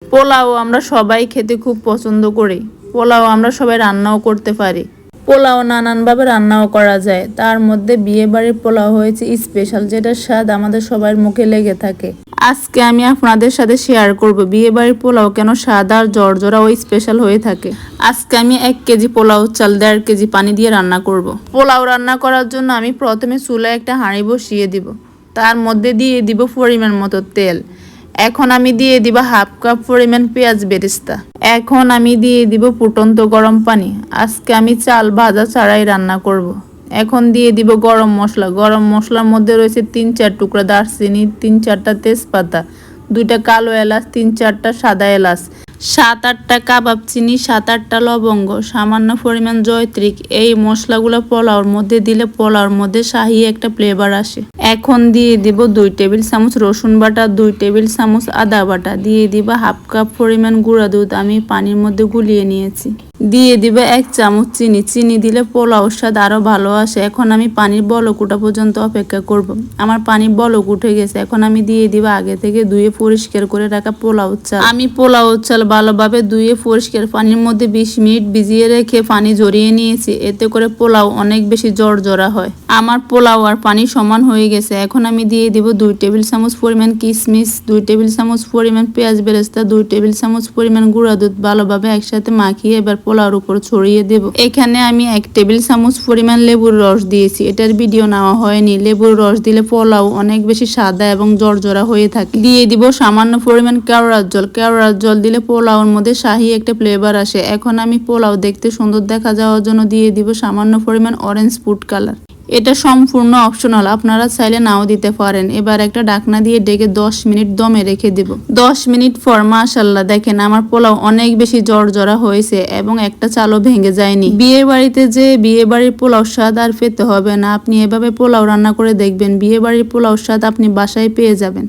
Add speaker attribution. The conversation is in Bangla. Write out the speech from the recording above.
Speaker 1: পোলাও আমরা সবাই খেতে খুব পছন্দ করি। পোলাও আমরা সবাই রান্নাও করতে পারি। পোলাও নানানভাবে রান্নাও করা যায়, তার মধ্যে বিয়ে বাড়ির পোলাও হয়েছে স্পেশাল, যেটার স্বাদ আমাদের সবার মুখে লেগে থাকে। আজকে আমি আপনাদের সাথে শেয়ার করব বিয়ে বাড়ির পোলাও কেন স্বাদ আর জর্জরা ও স্পেশাল হয়ে থাকে। আজকে আমি 1 কেজি পোলাও চাল 1.5 কেজি পানি দিয়ে রান্না করব। পোলাও রান্না করার জন্য আমি প্রথমে চুলায় একটা হাঁড়ি বসিয়ে দিব, তার মধ্যে দিয়ে দিব পরিমাণ মতো তেল। এখন আমি দিয়ে দিব 1/2 কাপ পরিমাণ পেঁয়াজ বেরেস্তা। এখন আমি দিয়ে দিব ফুটন্ত গরম পানি। আজকে আমি চাল ভাজা ছাড়াই রান্না করব। এখন দিয়ে দিব গরম মশলা। গরম মশলার মধ্যে রয়েছে 3-4 টুকরা দারচিনি, 3-4টা তেজপাতা, 2টা কালো এলাচ, 3-4টা সাদা এলাচ, 7-8টা কাবাব চিনি, 7-8টা লবঙ্গ, সামান্য পরিমাণ জয়ত্রী। এই মশলাগুলো পোলাওর মধ্যে দিলে পোলাওর মধ্যে শাহি একটা ফ্লেভার আসে। এখন দিয়ে দিব 2 টেবিল চামচ রসুন বাটা, 2 টেবিল চামচ আদা বাটা, দিয়ে দিব 1/2 কাপ পরিমাণ গুঁড়া দুধ আমি পানির মধ্যে গুলিয়ে নিয়েছি। দিয়ে দিব 1 চামচ চিনি। চিনি দিলে পোলাওর স্বাদ আরো ভালো আসে। এখন আমি পানির বলক ওঠা পর্যন্ত অপেক্ষা করব। আমার পানির বলক উঠে গেছে। এখন আমি দিয়ে দিব আগে থেকে ধুয়ে পরিষ্কার করে রাখা পোলাও চাল। আমি পোলাও চাল ভালোভাবে ধুয়ে পরিষ্কার পানির মধ্যে 20 মিনিট ভিজিয়ে রেখে পানি ঝরিয়ে নিয়েছি। এতে করে পোলাও অনেক বেশি জর্জরা হয়। আমার পোলাও আর পানি সমান হয়ে গেছে। এখন আমি দিয়ে দিব 2 টেবিল চামচ পরিমাণ কিশমিশ, 2 টেবিল চামচ পরিমাণ পেঁয়াজ বেরেস্তা, 2 টেবিল চামচ পরিমাণ গুঁড়া দুধ ভালোভাবে একসাথে মাখিয়ে এবার পোলাওর উপর ছড়িয়ে দেব। এখানে আমি 1 টেবিল চামচ পরিমাণ লেবুর রস দিয়েছি। এটার ভিডিও নেওয়া হয়নি। লেবুর রস দিলে পোলাও অনেক বেশি সাদা এবং জর্জরা হয়ে থাকে। দিয়ে দিব সামান্য পরিমাণ কেওড়ার জল। কেওড়ার জল দিলে পোলাওর মধ্যে শাহি একটা ফ্লেভার আসে। এখন আমি পোলাও দেখতে সুন্দর দেখা যাওয়ার জন্য দিয়ে দিব সামান্য পরিমাণ অরেঞ্জ ফুড কালার। এটা সম্পূর্ণ অপশনাল, আপনারা চাইলে নাও দিতে পারেন। এবার একটা ঢাকনা দিয়ে ঢেকে 10 মিনিট দমে রেখে দিব। 10 মিনিট পর মাশাআল্লাহ দেখেন আমার পোলাও অনেক বেশি জর্জরা হয়েছে এবং একটা চালও ভেঙে যায়নি। বিয়ে বাড়িতে যে বিয়ে বাড়ির পোলাও স্বাদ আর পেতে হবে না, আপনি এভাবে পোলাও রান্না করে দেখবেন, বিয়ে বাড়ির পোলাও স্বাদ আপনি বাসায় পেয়ে যাবেন।